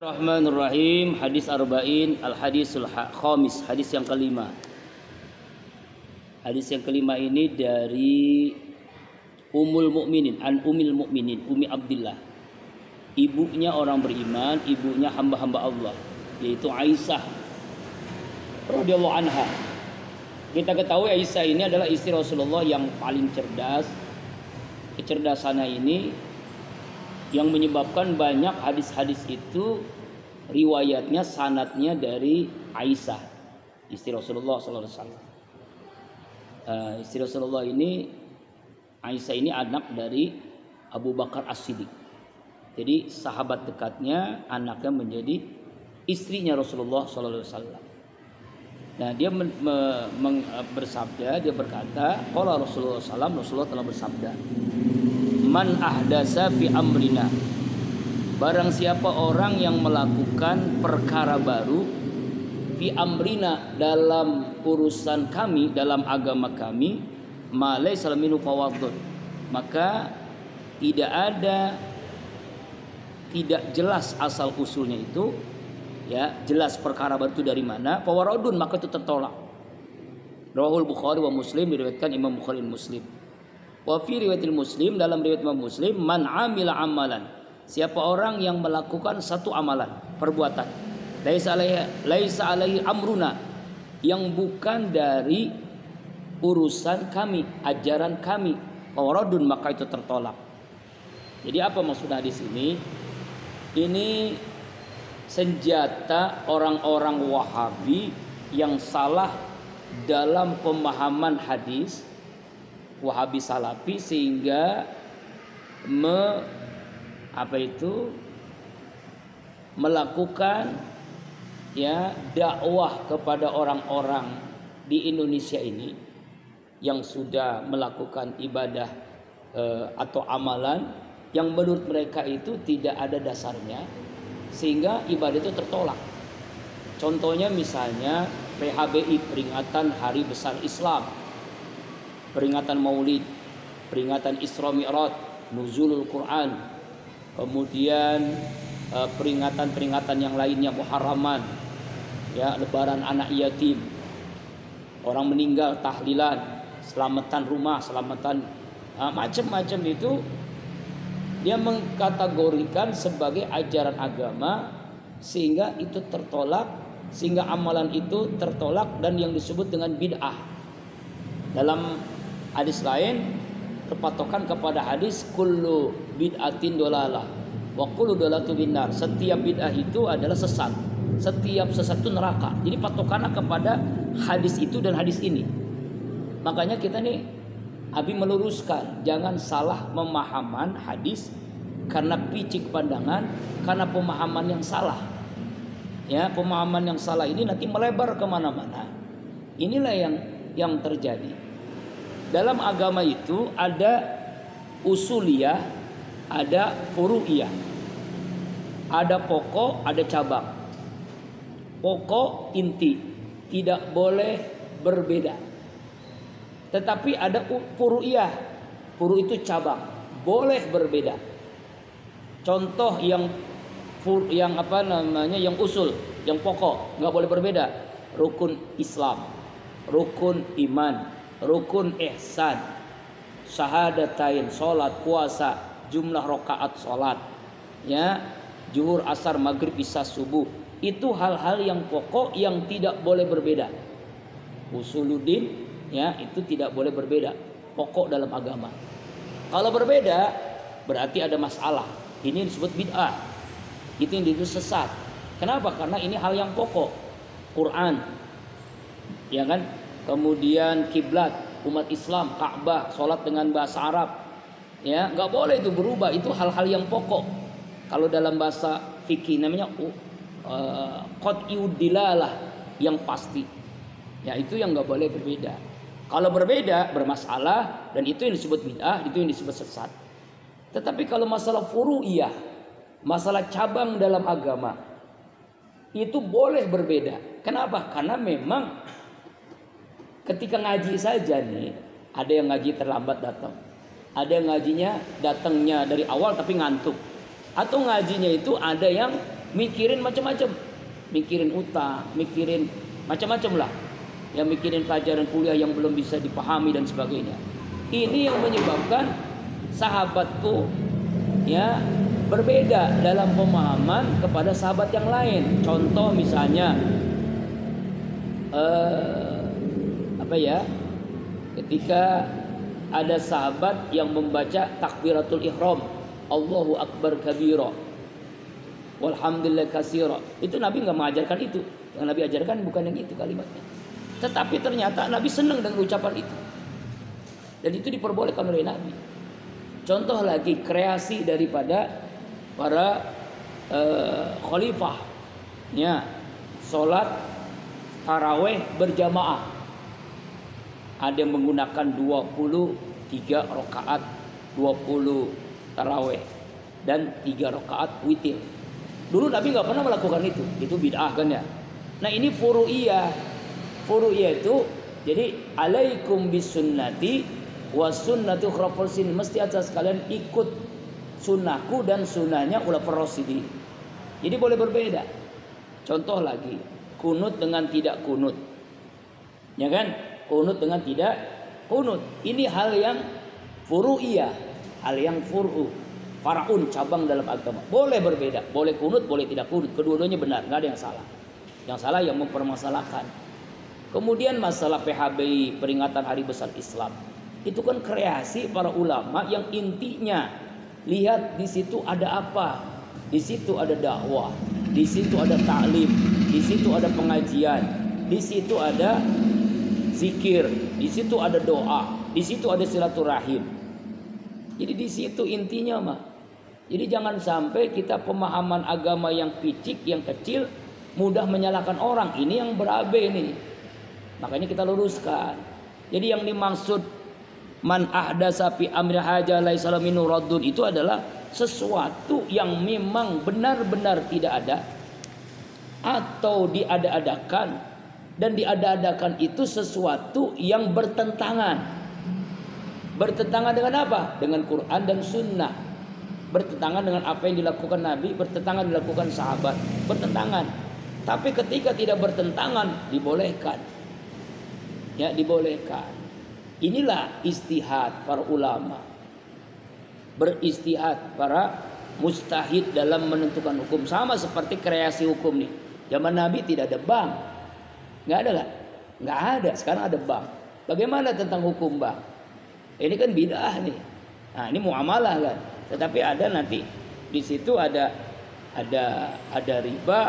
Bismillahirrahmanirrahim. Hadis arba'in al-hadisul khamis, hadis yang kelima. Hadis yang kelima ini dari Ummul Mukminin, an Ummil Mukminin, Ummi Abdillah. Ibunya orang beriman, ibunya hamba-hamba Allah, yaitu Aisyah radhiyallahu anha. Kita ketahui Aisyah ini adalah istri Rasulullah yang paling cerdas. Kecerdasannya ini yang menyebabkan banyak hadis-hadis itu riwayatnya sanadnya dari Aisyah, istri Rasulullah SAW. Istri Rasulullah ini, Aisyah ini anak dari Abu Bakar As-Siddiq. Jadi sahabat dekatnya, anaknya menjadi istrinya Rasulullah SAW. Nah, dia bersabda, dia berkata, qala Rasulullah SAW, Rasulullah telah bersabda, man ahdasa fi amrina, barang siapa orang yang melakukan perkara baru fi amrina, dalam urusan kami, dalam agama kami, ma laysa minhu fawadun, maka tidak jelas asal usulnya itu, ya, jelas perkara baru itu dari mana, fawaradun, maka itu tertolak. Rawahul Bukhari wa Muslim, diriwayatkan Imam Bukhari dan Muslim. Wa fi riwayatil Muslim, dalam riwayat Imam Muslim, man amila amalan, siapa orang yang melakukan satu amalan, perbuatan, laisa alaihi amruna, yang bukan dari urusan kami, ajaran kami, fawaradun, maka itu tertolak. Jadi apa maksud hadis ini? Ini senjata orang-orang Wahabi yang salah dalam pemahaman hadis, Wahabi Salafi, sehingga melakukan, ya, dakwah kepada orang-orang di Indonesia ini yang sudah melakukan ibadah atau amalan yang menurut mereka itu tidak ada dasarnya, sehingga ibadah itu tertolak. Contohnya misalnya PHBI, peringatan Hari Besar Islam, peringatan Maulid, peringatan Isra Mi'raj, Nuzulul Quran, kemudian peringatan-peringatan yang lainnya, Muharraman, ya, lebaran anak yatim, orang meninggal, tahlilan, selamatan rumah, selamatan macam-macam itu dia mengkategorikan sebagai ajaran agama, sehingga itu tertolak, sehingga amalan itu tertolak dan yang disebut dengan bid'ah. Dalam hadis lain terpatokan kepada hadis kullu bid'atin dolalah wa kullu dolatu binnar, setiap bid'ah itu adalah sesat, setiap sesat itu neraka. Jadi patokannya kepada hadis itu dan hadis ini. Makanya kita nih, Abi meluruskan, jangan salah pemahaman hadis karena picik pandangan, karena pemahaman yang salah. Ya, pemahaman yang salah ini nanti melebar kemana-mana. Inilah yang terjadi. Dalam agama itu ada usuliyah, ada furu'iyah, ada pokok, ada cabang. Pokok inti tidak boleh berbeda. Tetapi ada furu'iyah, furu itu cabang, boleh berbeda. Contoh yang yang usul, yang pokok nggak boleh berbeda. Rukun Islam, rukun iman, rukun ihsan, syahadatain, sholat, puasa, jumlah rakaat sholat, ya, zuhur, asar, maghrib, isya, subuh. Itu hal-hal yang pokok yang tidak boleh berbeda. Usuluddin, ya, itu tidak boleh berbeda, pokok dalam agama. Kalau berbeda berarti ada masalah. Ini disebut bid'ah, itu yang disebut sesat. Kenapa? Karena ini hal yang pokok. Quran, ya kan, kemudian kiblat umat Islam, Ka'bah, sholat dengan bahasa Arab, ya, nggak boleh itu berubah. Itu hal-hal yang pokok. Kalau dalam bahasa fikih namanya qat'iyud dilalah, yang pasti. Ya, itu yang nggak boleh berbeda. Kalau berbeda bermasalah, dan itu yang disebut bid'ah, itu yang disebut sesat. Tetapi kalau masalah furu'iyah, masalah cabang dalam agama, itu boleh berbeda. Kenapa? Karena memang ketika ngaji saja nih, ada yang ngaji terlambat datang, ada yang ngajinya datangnya dari awal tapi ngantuk, atau ngajinya itu ada yang mikirin macam-macam, mikirin utang, mikirin macam-macam lah, ya mikirin pelajaran kuliah yang belum bisa dipahami dan sebagainya. Ini yang menyebabkan sahabatku ya berbeda dalam pemahaman kepada sahabat yang lain. Contoh misalnya ketika ada sahabat yang membaca takbiratul ihram, Allahu akbar kabira walhamdulillah katsira, itu Nabi nggak mengajarkan itu. Yang Nabi ajarkan bukan yang itu kalimatnya, tetapi ternyata Nabi senang dengan ucapan itu dan itu diperbolehkan oleh Nabi. Contoh lagi kreasi daripada para khalifah ya, salat taraweh berjamaah. Ada yang menggunakan 23 rakaat 20 taraweh dan 3 rakaat witir. Dulu Nabi nggak pernah melakukan itu bid'ah kan ya. Nah ini furu'iyah. Furu'iyah itu jadi alaikum bisunnati wa sunnatu khulafa'ir rasyidin, mesti atas kalian ikut sunnahku dan sunnahnya khulafa'ir rasyidin. Jadi boleh berbeda. Contoh lagi, kunut dengan tidak kunut. Ya kan? Kunut dengan tidak kunut. Ini hal yang furu'iyah, hal yang fur'u, far'un, cabang dalam agama. Boleh berbeda, boleh kunut, boleh tidak kunut. Kedua-duanya benar, nggak ada yang salah. Yang salah yang mempermasalahkan. Kemudian masalah PHBI, peringatan Hari Besar Islam, itu kan kreasi para ulama yang intinya lihat di situ ada apa? Di situ ada dakwah, di situ ada ta'lim, di situ ada pengajian, di situ ada zikir, di situ ada doa, di situ ada silaturahim. Jadi di situ intinya mah. Jadi jangan sampai kita pemahaman agama yang picik, yang kecil, mudah menyalahkan orang. Ini yang berabe nih. Makanya kita luruskan. Jadi yang dimaksud man ahdasa fi amri haja laisa minhu raddun itu adalah sesuatu yang memang benar-benar tidak ada atau diada-adakan. Dan diada-adakan itu sesuatu yang bertentangan. Bertentangan dengan apa? Dengan Quran dan Sunnah. Bertentangan dengan apa yang dilakukan Nabi, bertentangan dilakukan sahabat, bertentangan. Tapi ketika tidak bertentangan, dibolehkan. Ya, dibolehkan. Inilah istihad para ulama. Beristihad para mustahid dalam menentukan hukum. Sama seperti kreasi hukum nih. Zaman Nabi tidak ada bank. Nggak ada kan? Nggak ada. Sekarang ada bank. Bagaimana tentang hukum bank? Ini kan bid'ah nih. Nah ini muamalah kan. Tetapi ada nanti di situ ada riba,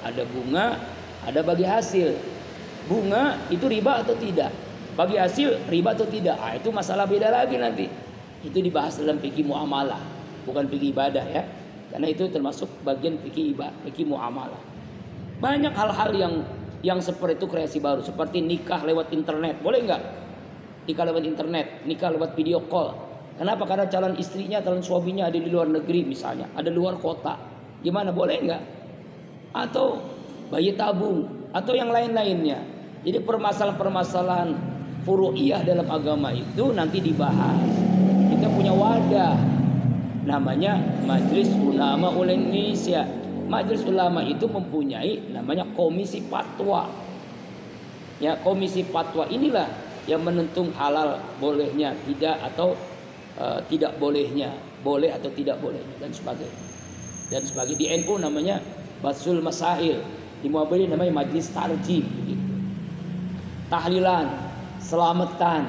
ada bunga, ada bagi hasil. Bunga itu riba atau tidak? Bagi hasil riba atau tidak? Ah itu masalah beda lagi nanti. Itu dibahas dalam fikih muamalah, bukan fikih ibadah ya. Karena itu termasuk bagian fikih ibadah, fikih muamalah. Banyak hal-hal yang seperti itu kreasi baru, seperti nikah lewat internet. Boleh nggak? Nikah lewat internet, nikah lewat video call. Kenapa? Karena calon istrinya, calon suaminya ada di luar negeri misalnya, ada luar kota. Gimana? Boleh nggak? Atau bayi tabung, atau yang lain-lainnya. Jadi permasalahan-permasalahan furu'iyah dalam agama itu nanti dibahas. Kita punya wadah, namanya Majelis Ulama Indonesia. Majelis Ulama itu mempunyai namanya komisi fatwa. Ya, komisi fatwa inilah yang menentukan halal bolehnya, tidak atau tidak bolehnya, boleh atau tidak bolehnya dan sebagainya. Dan sebagainya di NU namanya Basul Masail, di Muhammadiyah namanya Majelis Tarjih begitu. Tahlilan, selamatan.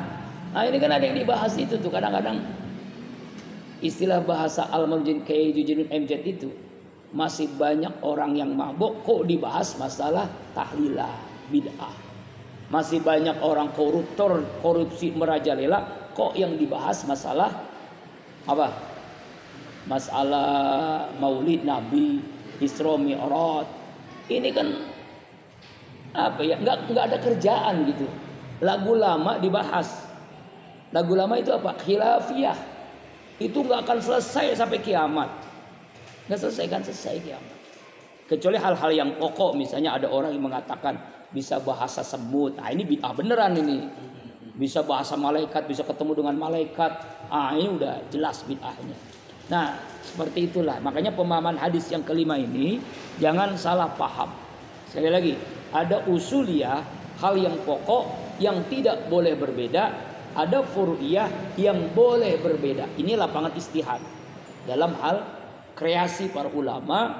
Nah, ini kan ada yang dibahas itu tuh kadang-kadang istilah bahasa Al-Marjin Kayyujuddin MZ itu. Masih banyak orang yang mabuk kok dibahas masalah tahlilah, bid'ah. Masih banyak orang koruptor, korupsi merajalela kok yang dibahas masalah apa? Masalah Maulid Nabi, Isra Mi'raj. Ini kan apa ya? Enggak ada kerjaan gitu. Lagu lama dibahas. Lagu lama itu apa? Khilafiyah. Itu enggak akan selesai sampai kiamat. Nggak selesai kiamat. Kecuali hal-hal yang pokok, misalnya ada orang yang mengatakan bisa bahasa semut. Nah ini bid'ah beneran ini. Bisa bahasa malaikat, bisa ketemu dengan malaikat. Ah ini udah jelas bid'ahnya. Nah, seperti itulah. Makanya pemahaman hadis yang kelima ini jangan salah paham. Sekali lagi, ada usuliyah, hal yang pokok yang tidak boleh berbeda, ada furu'iyah yang boleh berbeda. Ini lapangan istihad dalam hal kreasi para ulama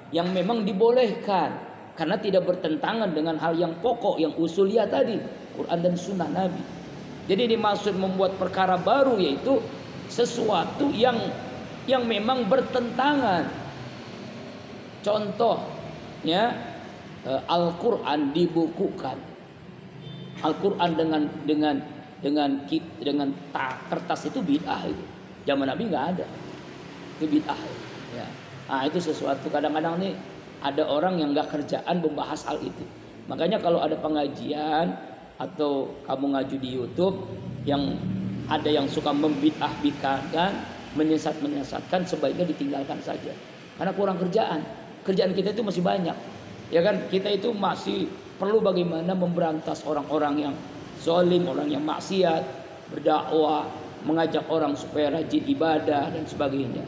yang memang dibolehkan karena tidak bertentangan dengan hal yang pokok, yang usuliyah tadi, Quran dan Sunnah Nabi. Jadi dimaksud membuat perkara baru yaitu sesuatu yang memang bertentangan. Contohnya Al-Quran dibukukan. Al-Quran dengan kertas itu bid'ah itu. Zaman Nabi nggak ada. Itu bid'ah. Ya. Nah, itu sesuatu kadang-kadang nih ada orang yang nggak kerjaan membahas hal itu. Makanya kalau ada pengajian atau kamu ngaji di YouTube yang ada yang suka membid'ah-bid'ahkan, menyesatkan, sebaiknya ditinggalkan saja. Karena kurang kerjaan. Kerjaan kita itu masih banyak. Ya kan, kita itu masih perlu bagaimana memberantas orang-orang yang zalim, orang yang maksiat, berdakwah, mengajak orang supaya rajin ibadah dan sebagainya.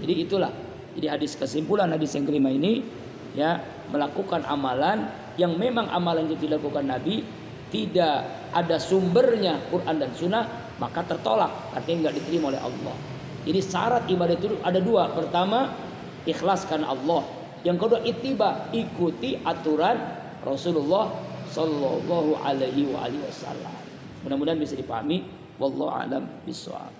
Jadi itulah. Jadi kesimpulan hadis yang kelima ini ya, melakukan amalan yang memang amalan yang dilakukan Nabi tidak ada sumbernya Quran dan Sunnah, maka tertolak, artinya nggak diterima oleh Allah. Jadi syarat ibadah itu ada dua. Pertama, ikhlas karena Allah. Yang kedua, ittiba, ikuti aturan Rasulullah Sallallahu Alaihi Wasallam. Mudah-mudahan bisa dipahami. Wallahu a'lam bishawab.